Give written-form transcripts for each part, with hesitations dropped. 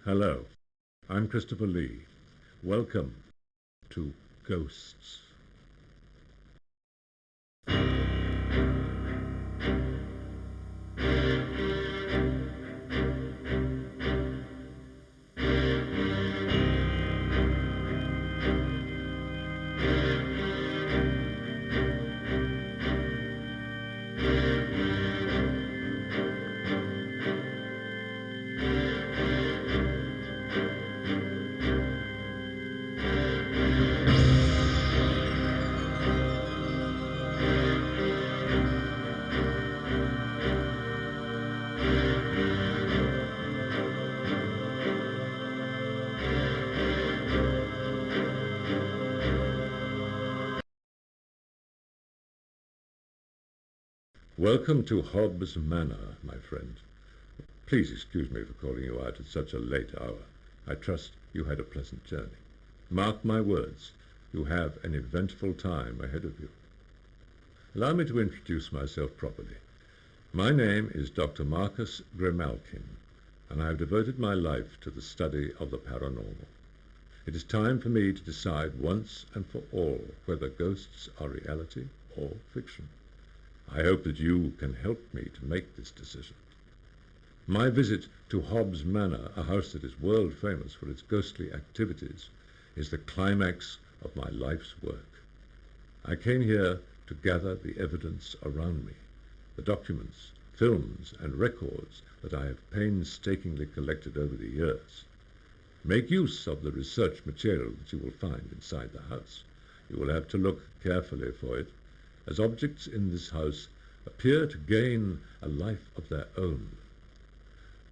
Hello, I'm Christopher Lee. Welcome to Ghosts. Welcome to Hobbs Manor, my friend. Please excuse me for calling you out at such a late hour. I trust you had a pleasant journey. Mark my words, you have an eventful time ahead of you. Allow me to introduce myself properly. My name is Dr. Marcus Grimalkin, and I have devoted my life to the study of the paranormal. It is time for me to decide once and for all whether ghosts are reality or fiction. I hope that you can help me to make this decision. My visit to Hobbs Manor, a house that is world famous for its ghostly activities, is the climax of my life's work. I came here to gather the evidence around me, the documents, films, and records that I have painstakingly collected over the years. Make use of the research material that you will find inside the house. You will have to look carefully for it, as objects in this house appear to gain a life of their own.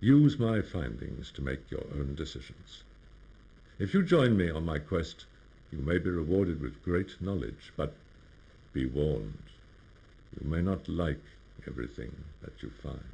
Use my findings to make your own decisions. If you join me on my quest, you may be rewarded with great knowledge, but be warned, you may not like everything that you find.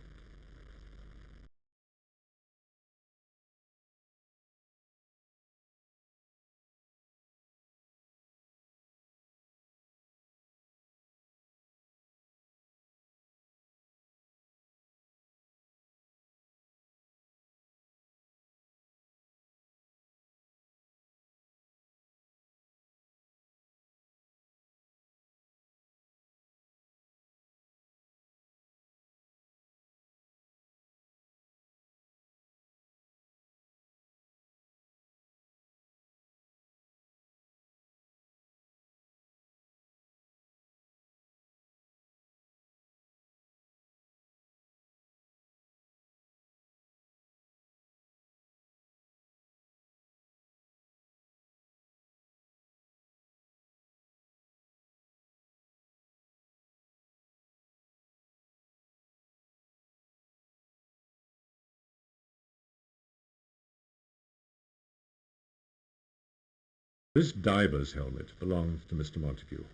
This diver's helmet belonged to Mr. Montague.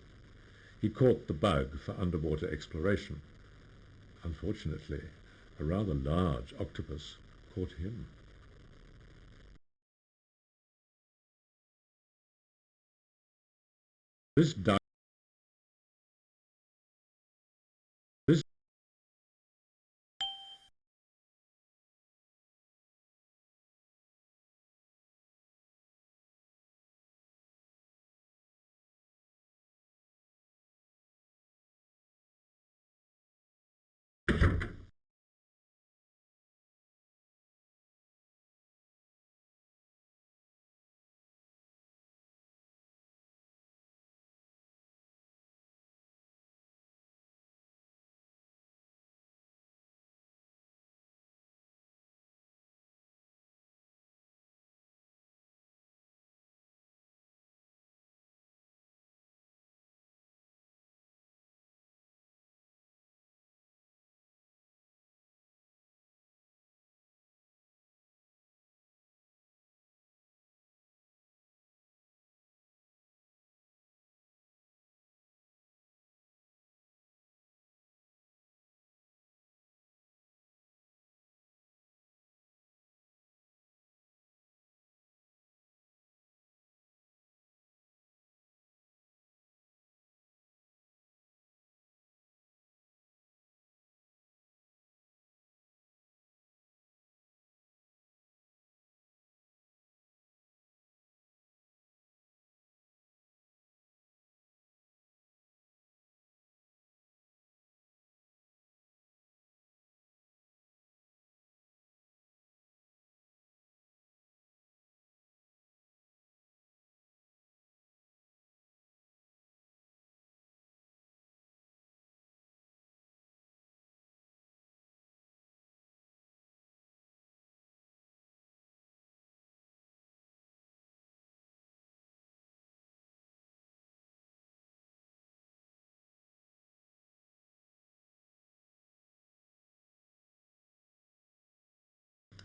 He caught the bug for underwater exploration. Unfortunately, a rather large octopus caught him. This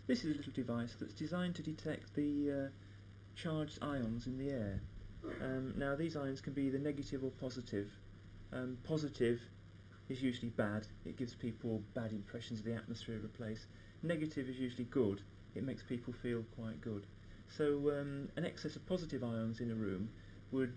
This is a little device that's designed to detect the charged ions in the air. Now these ions can be either negative or positive. Positive is usually bad, it gives people bad impressions of the atmosphere of a place. Negative is usually good, it makes people feel quite good. So an excess of positive ions in a room would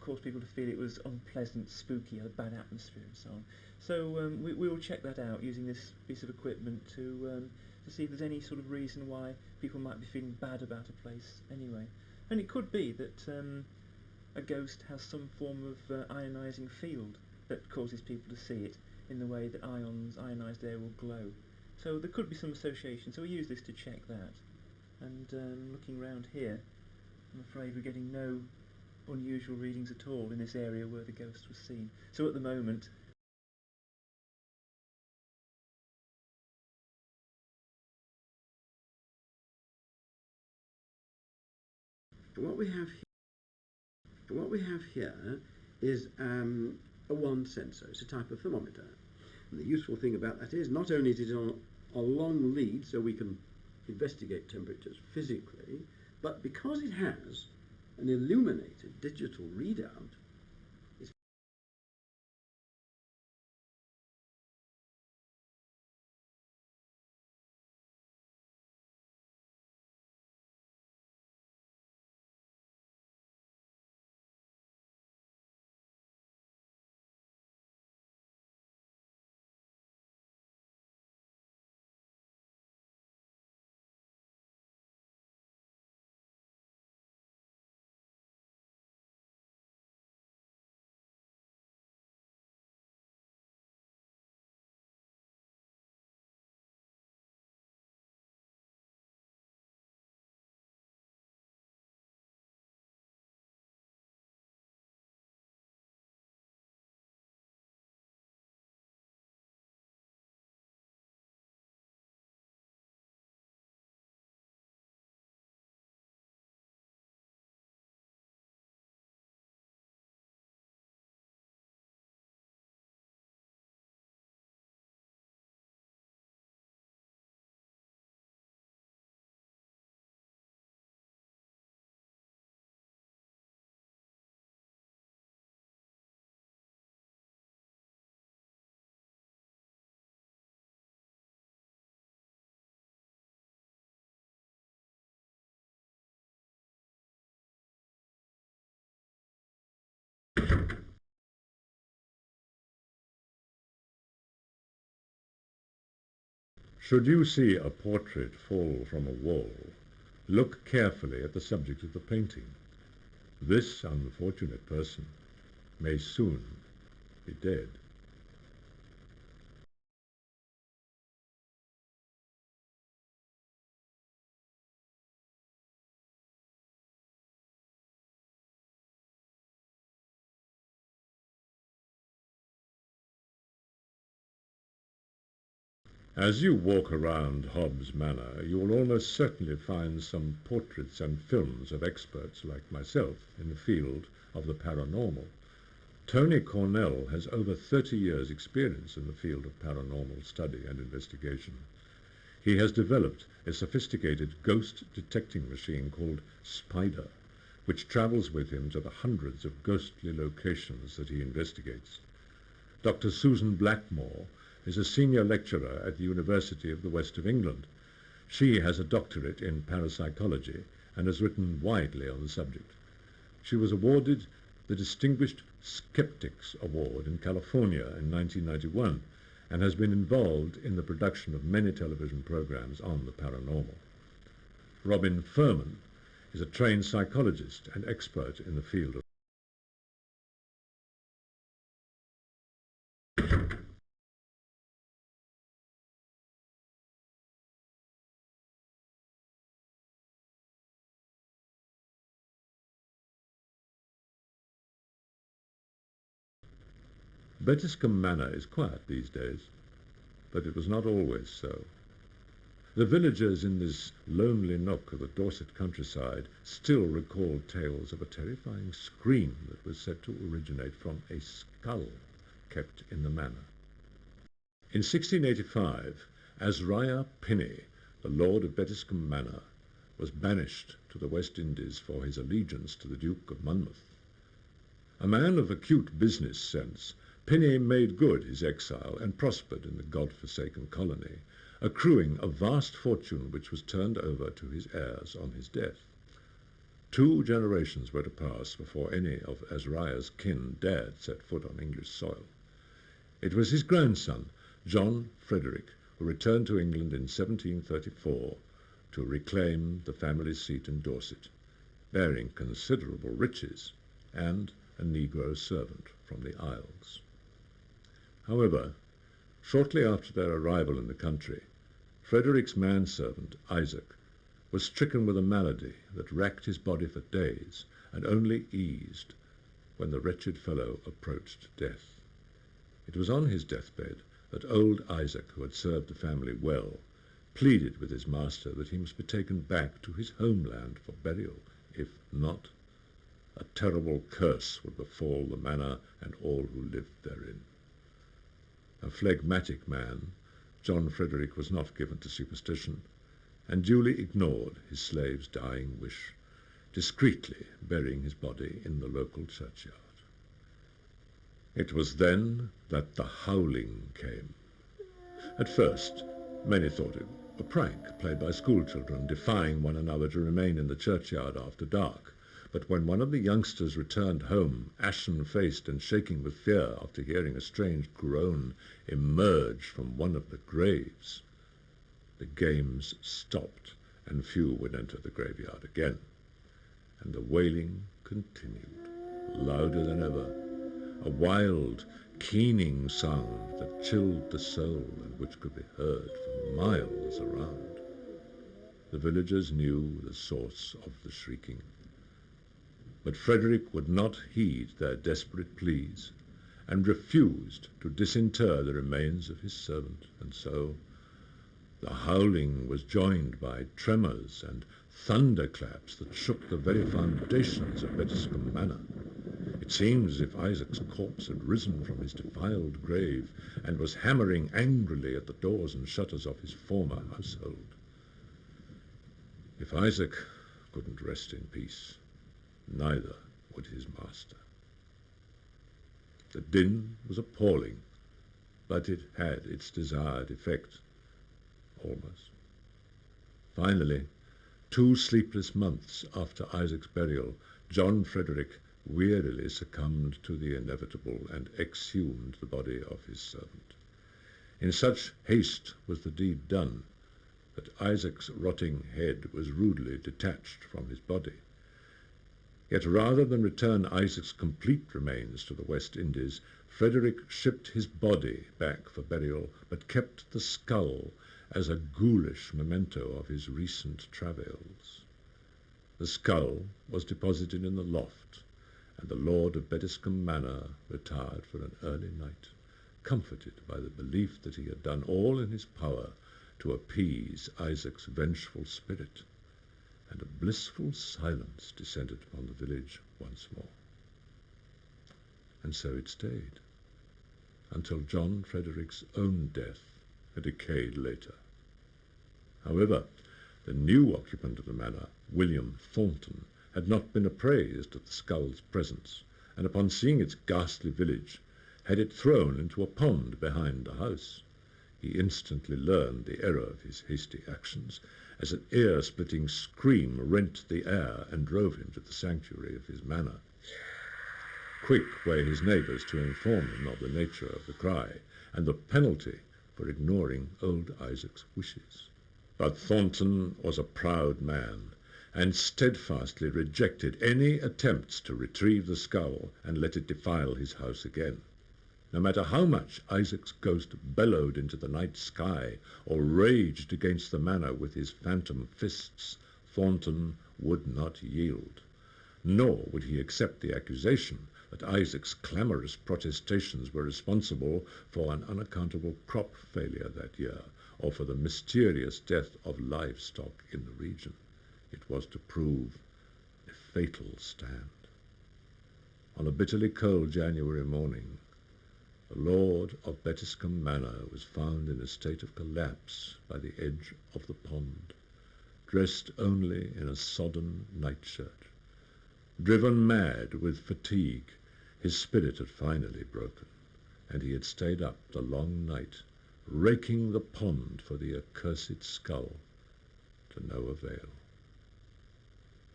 cause people to feel it was unpleasant, spooky, had a bad atmosphere and so on. So we will check that out using this piece of equipment to see if there's any sort of reason why people might be feeling bad about a place anyway. And it could be that a ghost has some form of ionising field that causes people to see it in the way that ionised air will glow. So there could be some association, so we use this to check that. And looking around here, I'm afraid we're getting no unusual readings at all in this area where the ghost was seen. So at the moment, what we have here is a wand sensor. It's a type of thermometer. And the useful thing about that is not only is it on a long lead so we can investigate temperatures physically, but because it has an illuminated digital readout, it's Should you see a portrait fall from a wall, look carefully at the subject of the painting. This unfortunate person may soon be dead. As you walk around Hobbs Manor, you will almost certainly find some portraits and films of experts like myself in the field of the paranormal. Tony Cornell has over 30 years' experience in the field of paranormal study and investigation. He has developed a sophisticated ghost detecting machine called Spider, which travels with him to the hundreds of ghostly locations that he investigates. Dr. Susan Blackmore is a senior lecturer at the University of the West of England. She has a doctorate in parapsychology and has written widely on the subject. She was awarded the Distinguished Skeptics Award in California in 1991 and has been involved in the production of many television programs on the paranormal. Robin Furman is a trained psychologist and expert in the field of Bettiscombe Manor is quiet these days, but it was not always so. The villagers in this lonely nook of the Dorset countryside still recall tales of a terrifying scream that was said to originate from a skull kept in the manor. In 1685, Azariah Pinney the Lord of Bettiscombe Manor, was banished to the West Indies for his allegiance to the Duke of Monmouth. A man of acute business sense, Pinner made good his exile and prospered in the God-forsaken colony, accruing a vast fortune which was turned over to his heirs on his death. 2 generations were to pass before any of Azariah's kin dared set foot on English soil. It was his grandson, John Frederick, who returned to England in 1734 to reclaim the family seat in Dorset, bearing considerable riches and a Negro servant from the Isles. However, shortly after their arrival in the country, Frederick's manservant, Isaac, was stricken with a malady that racked his body for days and only eased when the wretched fellow approached death. It was on his deathbed that old Isaac, who had served the family well, pleaded with his master that he must be taken back to his homeland for burial. If not, a terrible curse would befall the manor and all who lived therein. A phlegmatic man, John Frederick was not given to superstition, and duly ignored his slave's dying wish, discreetly burying his body in the local churchyard. It was then that the howling came. At first, many thought it a prank played by schoolchildren, defying one another to remain in the churchyard after dark. But when one of the youngsters returned home, ashen-faced and shaking with fear after hearing a strange groan emerge from one of the graves, the games stopped, and few would enter the graveyard again, and the wailing continued, louder than ever, a wild, keening sound that chilled the soul and which could be heard for miles around. The villagers knew the source of the shrieking, but Frederick would not heed their desperate pleas, and refused to disinter the remains of his servant, and so the howling was joined by tremors and thunderclaps that shook the very foundations of Bettiscombe Manor. It seemed as if Isaac's corpse had risen from his defiled grave and was hammering angrily at the doors and shutters of his former household. If Isaac couldn't rest in peace, neither would his master. The din was appalling, but it had its desired effect, almost. Finally, 2 sleepless months after Isaac's burial, John Frederick wearily succumbed to the inevitable and exhumed the body of his servant. In such haste was the deed done that Isaac's rotting head was rudely detached from his body. Yet rather than return Isaac's complete remains to the West Indies, Frederick shipped his body back for burial, but kept the skull as a ghoulish memento of his recent travails. The skull was deposited in the loft, and the Lord of Bettiscombe Manor retired for an early night, comforted by the belief that he had done all in his power to appease Isaac's vengeful spirit, and a blissful silence descended upon the village once more. And so it stayed, until John Frederick's own death a decade later. However, the new occupant of the manor, William Thornton, had not been apprised of the skull's presence, and upon seeing its ghastly village, had it thrown into a pond behind the house. He instantly learned the error of his hasty actions, as an ear-splitting scream rent the air and drove him to the sanctuary of his manor. Quick were his neighbours to inform him of the nature of the cry, and the penalty for ignoring old Isaac's wishes. But Thornton was a proud man, and steadfastly rejected any attempts to retrieve the skull and let it defile his house again. No matter how much Isaac's ghost bellowed into the night sky or raged against the manor with his phantom fists, Thornton would not yield. Nor would he accept the accusation that Isaac's clamorous protestations were responsible for an unaccountable crop failure that year, or for the mysterious death of livestock in the region. It was to prove a fatal stand. On a bitterly cold January morning, the lord of Bettiscombe Manor was found in a state of collapse by the edge of the pond, dressed only in a sodden nightshirt. Driven mad with fatigue, his spirit had finally broken, and he had stayed up the long night, raking the pond for the accursed skull, to no avail.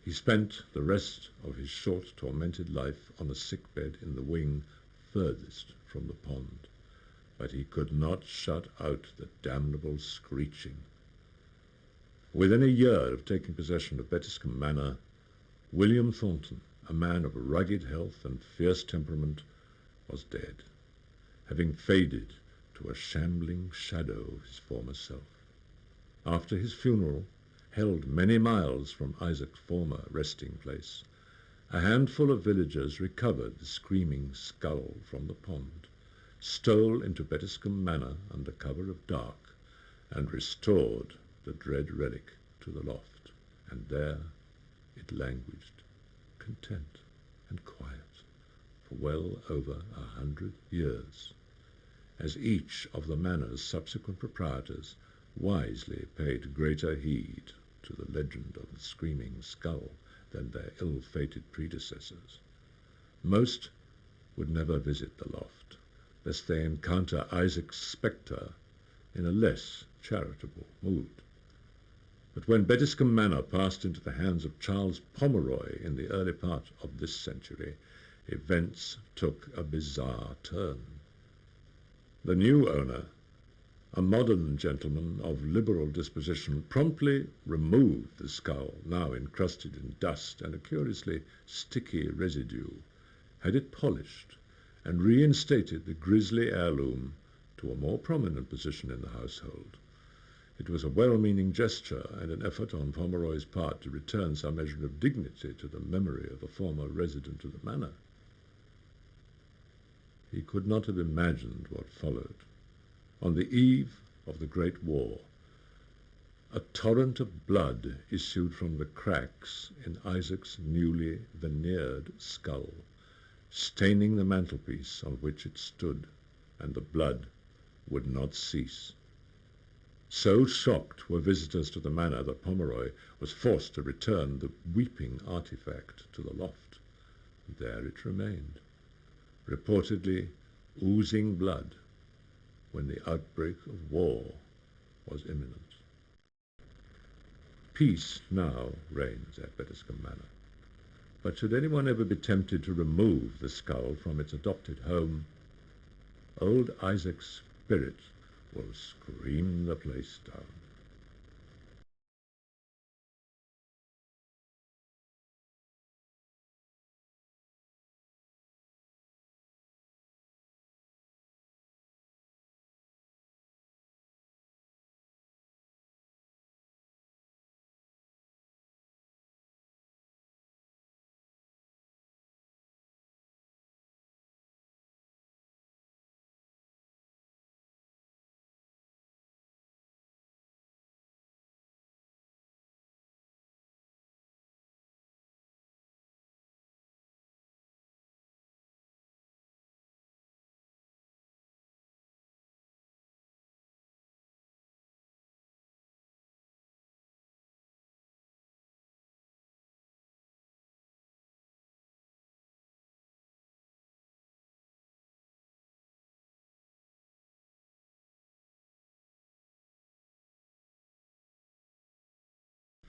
He spent the rest of his short, tormented life on a sick-bed in the wing furthest from the pond, but he could not shut out the damnable screeching. Within a year of taking possession of Bettiscombe Manor, William Thornton, a man of rugged health and fierce temperament, was dead, having faded to a shambling shadow of his former self. After his funeral, held many miles from Isaac's former resting place, a handful of villagers recovered the screaming skull from the pond, stole into Bettiscombe Manor under cover of dark, and restored the dread relic to the loft, and there it languished, content and quiet, for well over 100 years, as each of the manor's subsequent proprietors wisely paid greater heed to the legend of the screaming skull than their ill-fated predecessors. Most would never visit the loft, lest they encounter Isaac's spectre in a less charitable mood. But when Bettiscombe Manor passed into the hands of Charles Pomeroy in the early part of this century, events took a bizarre turn. The new owner, a modern gentleman of liberal disposition, promptly removed the skull, now encrusted in dust and a curiously sticky residue, had it polished, and reinstated the grisly heirloom to a more prominent position in the household. It was a well-meaning gesture and an effort on Pomeroy's part to return some measure of dignity to the memory of a former resident of the manor. He could not have imagined what followed. On the eve of the Great War, a torrent of blood issued from the cracks in Isaac's newly veneered skull, staining the mantelpiece on which it stood, and the blood would not cease. So shocked were visitors to the manor that Pomeroy was forced to return the weeping artifact to the loft. There it remained, reportedly oozing blood, when the outbreak of war was imminent. Peace now reigns at Bettiscombe Manor, but should anyone ever be tempted to remove the skull from its adopted home, old Isaac's spirit will scream the place down.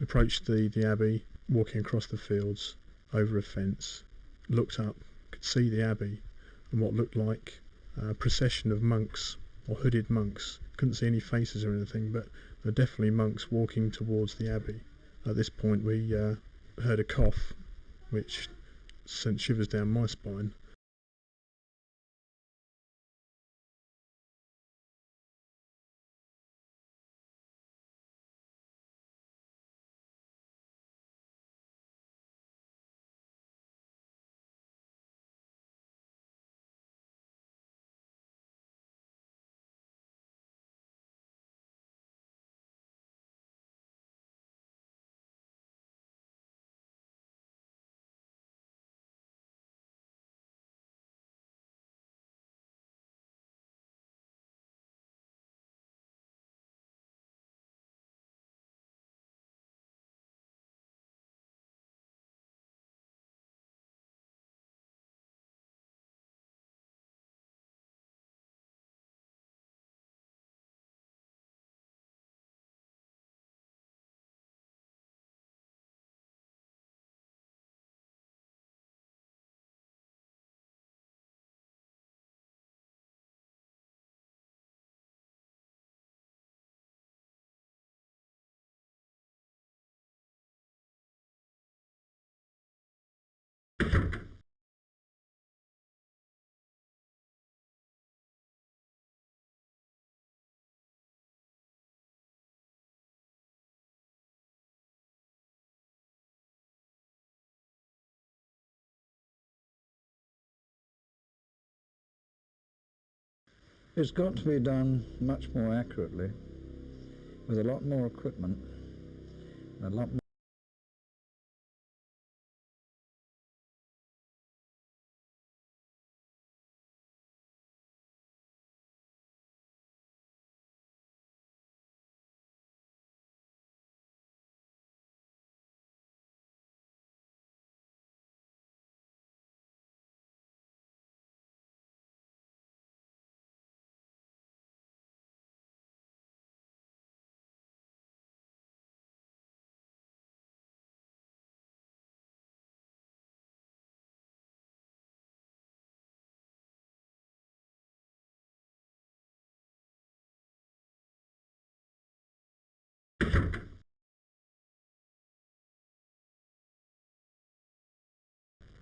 Approached the abbey, walking across the fields, over a fence, looked up, could see the abbey and what looked like a procession of monks, or hooded monks. Couldn't see any faces or anything, but there were definitely monks walking towards the abbey. At this point we heard a cough, which sent shivers down my spine. It's got to be done much more accurately, with a lot more equipment, a lot more.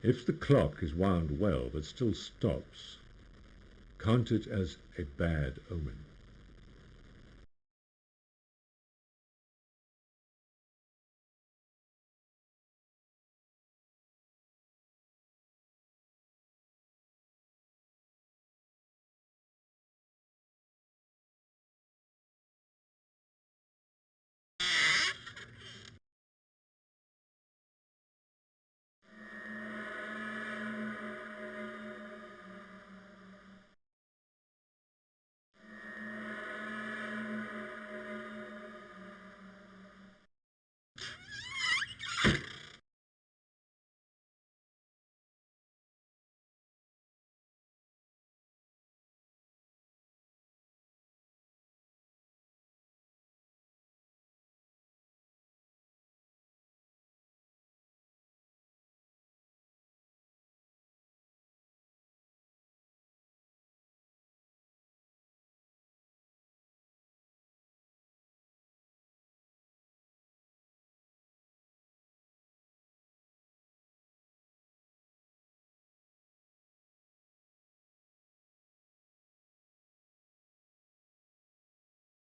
If the clock is wound well but still stops, count it as a bad omen.